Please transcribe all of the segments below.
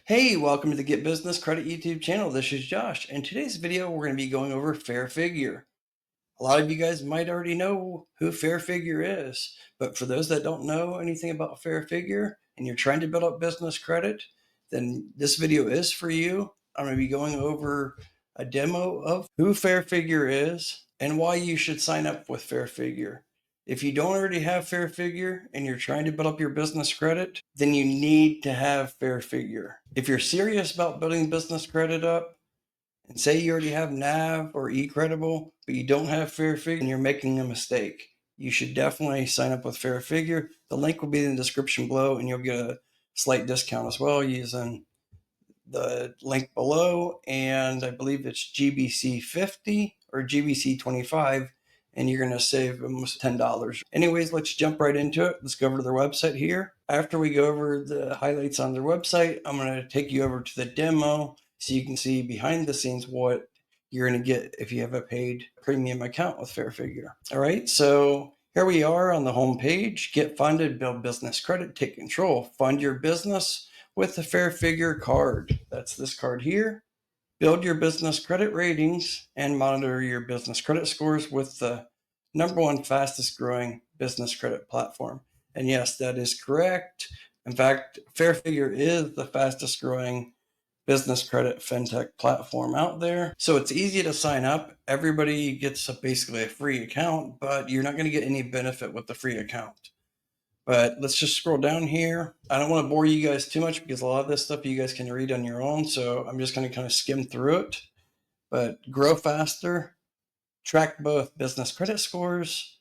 Hey, welcome to the Get Business Credit YouTube channel. This is Josh. In today's video, we're going to be going over Fairfigure. A lot of you guys might already know who Fairfigure is, but for those that don't know anything about Fairfigure and you're trying to build up business credit, then this video is for you. I'm going to be going over a demo of who Fairfigure is and why you should sign up with Fairfigure. If you don't already have Fairfigure and you're trying to build up your business credit, then you need to have Fairfigure. If you're serious about building business credit up, and say you already have NAV or eCredible, but you don't have Fairfigure and you're making a mistake, you should definitely sign up with Fairfigure. The link will be in the description below, and you'll get a slight discount as well using the link below. And I believe it's GBC 50 or GBC 25, and you're going to save almost $10. Anyways, let's jump right into it. Let's go over to their website here. After we go over the highlights on their website, I'm going to take you over to the demo so you can see behind the scenes what you're going to get if you have a paid premium account with Fairfigure. All right, so here we are on the home page. Get funded, build business credit, take control, fund your business with the Fairfigure card. That's this card here. Build your business credit ratings and monitor your business credit scores with the #1 fastest growing business credit platform. And yes, that is correct. In fact, Fairfigure is the fastest growing business credit fintech platform out there. So it's easy to sign up. Everybody gets basically a free account, but you're not going to get any benefit with the free account. But let's just scroll down here. I don't want to bore you guys too much because a lot of this stuff you guys can read on your own. So I'm just going to kind of skim through it. But grow faster, track both business credit scores,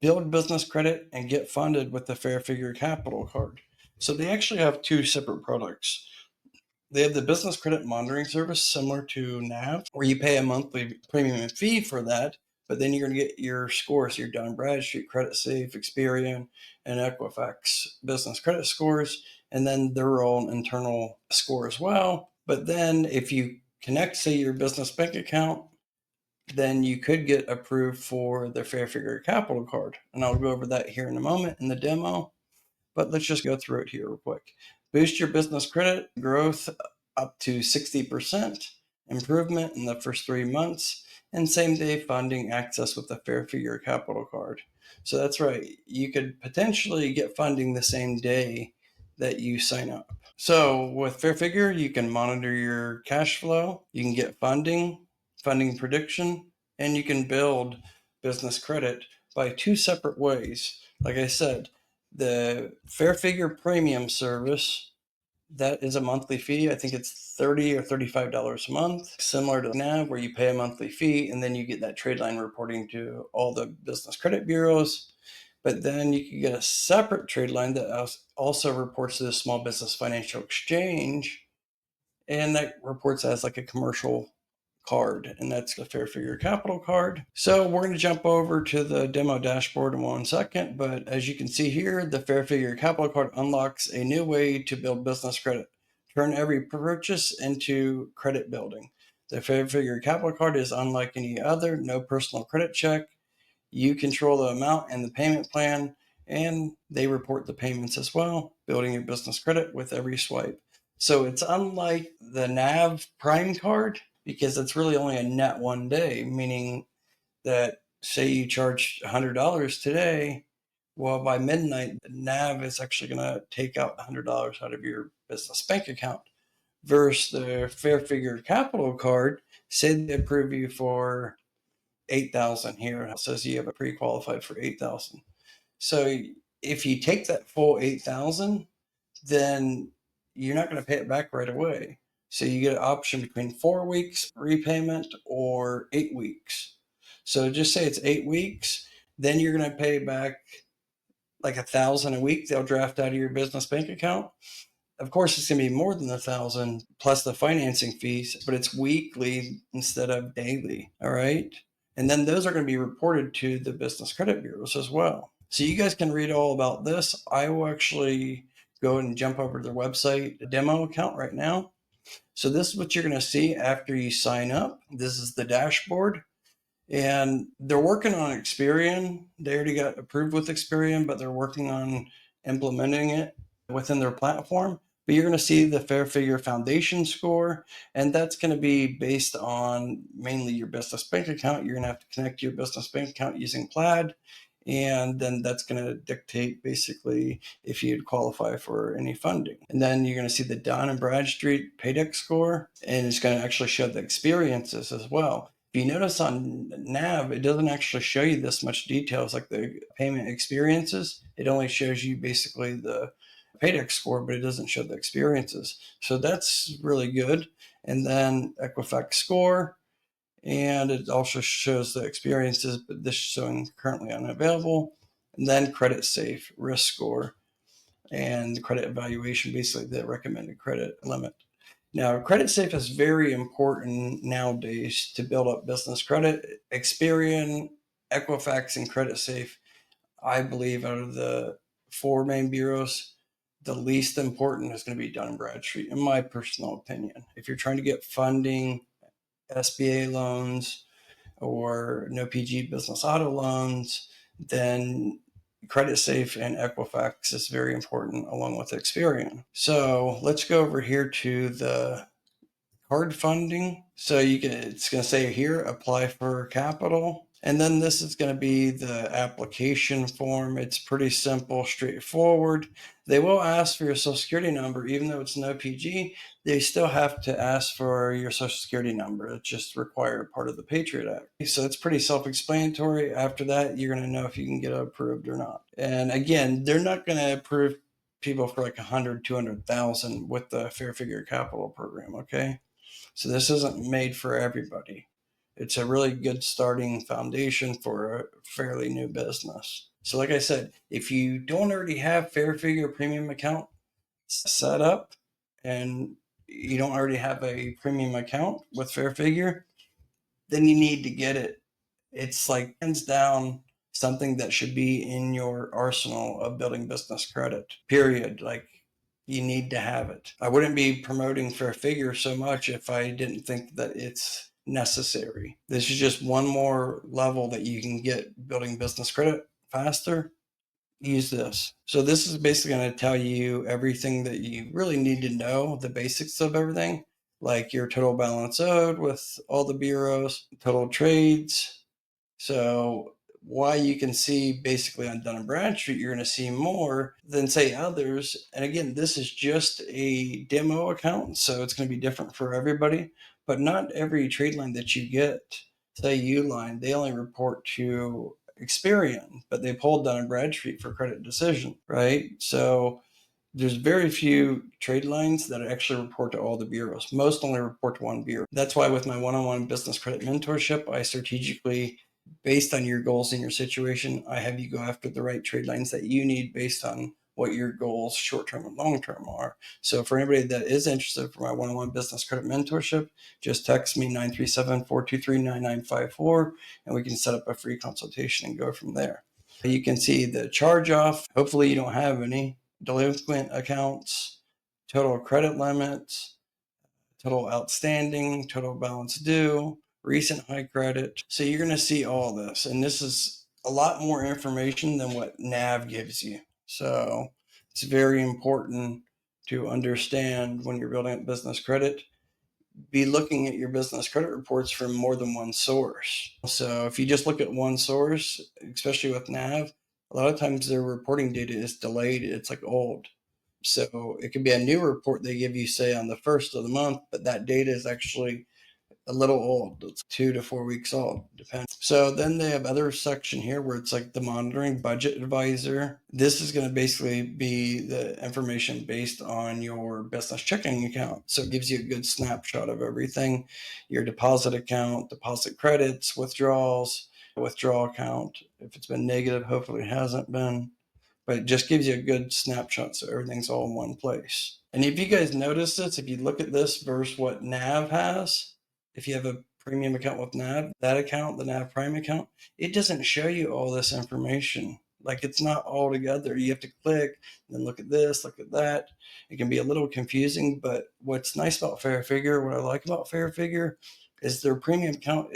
build business credit, and get funded with the Fairfigure Capital Card. So they actually have two separate products. They have the business credit monitoring service similar to NAV, where you pay a monthly premium fee for that, but then you're going to get your scores, your Dun Bradstreet, Credit Safe, Experian, and Equifax business credit scores, and then their own internal score as well. But then if you connect, say, your business bank account, then you could get approved for the Fairfigure Capital Card. And I'll go over that here in a moment in the demo. But let's just go through it here real quick. Boost your business credit growth up to 60%, improvement in the first 3 months, and same-day funding access with the Fairfigure Capital Card. So that's right. You could potentially get funding the same day that you sign up. So with Fairfigure, you can monitor your cash flow, you can get funding prediction, and you can build business credit by two separate ways. Like I said, the Fairfigure Premium service, that is a monthly fee. I think it's $30 or $35 a month, similar to NAV, where you pay a monthly fee and then you get that trade line reporting to all the business credit bureaus. But then you can get a separate trade line that also reports to the Small Business Financial Exchange, and that reports as like a commercial card, and that's the Fairfigure Capital Card. So we're going to jump over to the demo dashboard in 1 second, but as you can see here, the Fairfigure Capital Card unlocks a new way to build business credit. Turn every purchase into credit building. The Fairfigure Capital Card is unlike any other, no personal credit check. You control the amount and the payment plan, and they report the payments as well, building your business credit with every swipe. So it's unlike the NAV Prime card because it's really only a net 1 day, meaning that say you charge $100 today, well, by midnight, the NAV is actually going to take out $100 out of your business bank account. Versus the Fairfigure Capital Card, say they approve you for 8,000 here. It says you have a pre-qualified for 8,000. So if you take that full 8,000, then you're not going to pay it back right away. So you get an option between 4 weeks repayment or 8 weeks. So just say it's 8 weeks, then you're going to pay back like 1,000 a week. They'll draft out of your business bank account. Of course, it's going to be more than 1,000 plus the financing fees, but it's weekly instead of daily. All right. And then those are going to be reported to the business credit bureaus as well. So you guys can read all about this. I will actually go and jump over to their website, a demo account right now. So this is what you're going to see after you sign up. This is the dashboard. And they're working on Experian. They already got approved with Experian, but they're working on implementing it within their platform. But you're going to see the Fairfigure Foundation score, and that's going to be based on mainly your business bank account. You're going to have to connect your business bank account using Plaid, and then that's going to dictate basically if you'd qualify for any funding. And then you're going to see the Dun and Bradstreet Paydex score, and it's going to actually show the experiences as well. If you notice on NAV, it doesn't actually show you this much details like the payment experiences. It only shows you basically the Paydex score, but it doesn't show the experiences. So that's really good. And then Equifax score, and it also shows the experiences, but this is showing currently unavailable. And then credit safe risk score and the credit evaluation, basically the recommended credit limit. Now, credit safe is very important nowadays to build up business credit. Experian, Equifax, and credit safe, I believe, out of the four main bureaus, the least important is going to be Dun & Bradstreet, in my personal opinion. If you're trying to get funding, SBA loans, or no PG business auto loans, then credit safe and Equifax is very important along with Experian. So let's go over here to the card funding. So it's going to say here, apply for capital. And then this is going to be the application form. It's pretty simple, straightforward. They will ask for your social security number, even though it's no PG, they still have to ask for your social security number. It's just required part of the Patriot Act. So it's pretty self-explanatory. After that, you're going to know if you can get approved or not. And again, they're not going to approve people for like 100, 200,000 with the Fairfigure Capital program. Okay. So this isn't made for everybody. It's a really good starting foundation for a fairly new business. So like I said, if you don't already have Fairfigure premium account set up and you don't already have a premium account with Fairfigure, then you need to get it. It's like hands down something that should be in your arsenal of building business credit, period. Like you need to have it. I wouldn't be promoting Fairfigure so much if I didn't think that it's necessary. This is just one more level that you can get building business credit faster. Use this. So this is basically going to tell you everything that you really need to know, the basics of everything, like your total balance owed with all the bureaus, total trades. So why you can see basically on Dun & Bradstreet, you're going to see more than say others. And again, this is just a demo account, so it's going to be different for everybody. But not every trade line that you get, say Uline, they only report to Experian, but they pulled Dun & Bradstreet for credit decision, right? So there's very few trade lines that actually report to all the bureaus. Most only report to one bureau. That's why with my one-on-one business credit mentorship, I strategically, based on your goals and your situation, I have you go after the right trade lines that you need based on what your goals short-term and long-term are. So for anybody that is interested for my one-on-one business credit mentorship, just text me 937-423-9954 and we can set up a free consultation and go from there. You can see the charge off. Hopefully you don't have any delinquent accounts, total credit limits, total outstanding, total balance due, recent high credit. So you're going to see all this. And this is a lot more information than what NAV gives you. So it's very important to understand when you're building up business credit, be looking at your business credit reports from more than one source. So if you just look at one source, especially with NAV, a lot of times their reporting data is delayed. It's like old. So it could be a new report they give you, say, on the first of the month, but that data is actually a little old. It's 2 to 4 weeks old, depends. So then they have other section here where it's like the monitoring budget advisor. This is going to basically be the information based on your business checking account. So it gives you a good snapshot of everything, your deposit account, deposit credits, withdrawals, withdrawal account. If it's been negative, hopefully it hasn't been, but it just gives you a good snapshot so everything's all in one place. And if you guys notice this, if you look at this versus what NAV has, if you have a premium account with NAV, that account, the NAV Prime account, it doesn't show you all this information. Like it's not all together. You have to click, then look at this, look at that. It can be a little confusing, but what's nice about Fairfigure, what I like about Fairfigure is their premium account,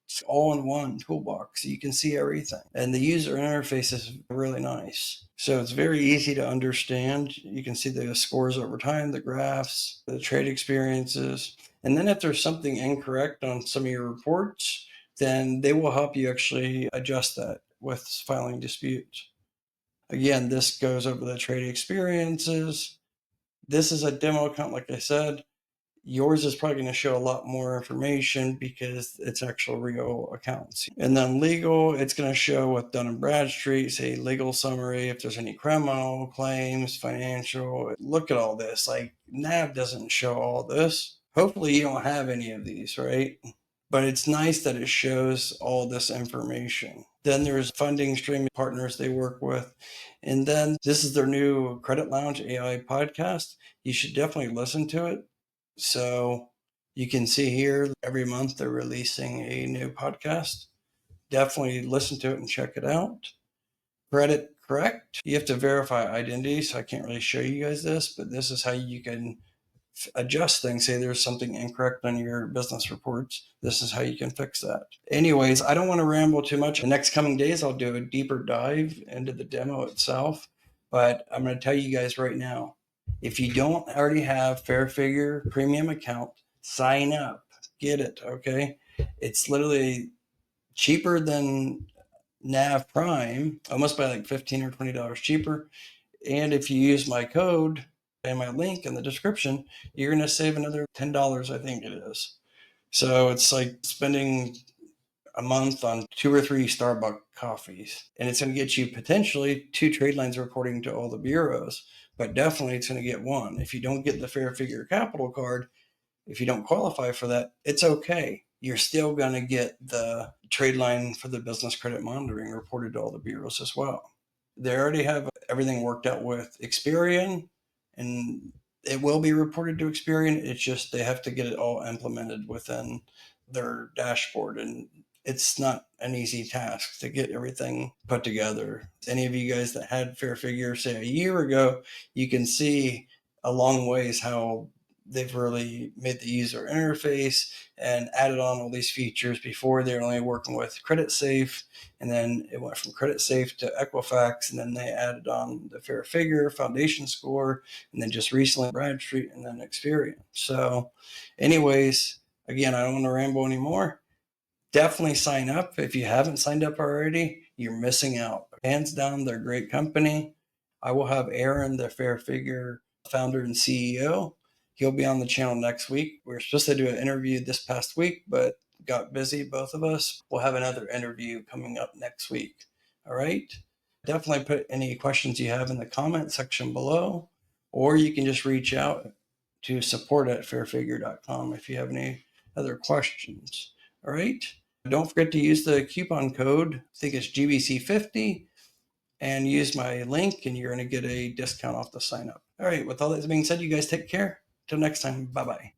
It's all in one toolbox. You can see everything. And the user interface is really nice. So it's very easy to understand. You can see the scores over time, the graphs, the trade experiences. And then if there's something incorrect on some of your reports, then they will help you actually adjust that with filing disputes. Again, this goes over the trade experiences. This is a demo account, like I said. Yours is probably going to show a lot more information because it's actual real accounts. And then legal, it's going to show what Dun and Bradstreet, say legal summary, if there's any criminal claims, financial. Look at all this. Like NAV doesn't show all this. Hopefully you don't have any of these, right? But it's nice that it shows all this information. Then there's funding stream partners they work with. And then this is their new Credit Lounge AI podcast. You should definitely listen to it. So you can see here every month they're releasing a new podcast. Definitely listen to it and check it out. Credit Correct. You have to verify identity, so I can't really show you guys this, but this is how you can adjust things. Say there's something incorrect on your business reports. This is how you can fix that. Anyways, I don't want to ramble too much. The next coming days, I'll do a deeper dive into the demo itself, but I'm going to tell you guys right now, if you don't already have Fairfigure premium account, sign up, get it. Okay. It's literally cheaper than NAV Prime, almost by like $15 or $20 cheaper. And if you use my code and my link in the description, you're going to save another $10, I think it is. So it's like spending a month on 2 or 3 Starbucks coffees. And it's going to get you potentially 2 trade lines reporting to all the bureaus, but definitely it's going to get 1. If you don't get the Fairfigure Capital card, if you don't qualify for that, it's okay. You're still going to get the trade line for the business credit monitoring reported to all the bureaus as well. They already have everything worked out with Experian, and it will be reported to Experian. It's just they have to get it all implemented within their dashboard, and it's not an easy task to get everything put together. Any of you guys that had Fairfigure, say a year ago, you can see a long ways how they've really made the user interface and added on all these features. Before they were only working with Credit Safe, and then it went from Credit Safe to Equifax, and then they added on the Fairfigure foundation score, and then just recently Bradstreet, and then Experian. So anyways, again, I don't want to ramble anymore. Definitely sign up. If you haven't signed up already, you're missing out. Hands down, they're a great company. I will have Aaron, the Fairfigure founder and CEO. He'll be on the channel next week. We were supposed to do an interview this past week, but got busy, both of us. We'll have another interview coming up next week. All right. Definitely put any questions you have in the comment section below, or you can just reach out to support@fairfigure.com if you have any other questions. All right. Don't forget to use the coupon code, I think it's GBC50, and use my link, and you're going to get a discount off the sign up. All right. With all that being said, you guys take care. Till next time. Bye bye.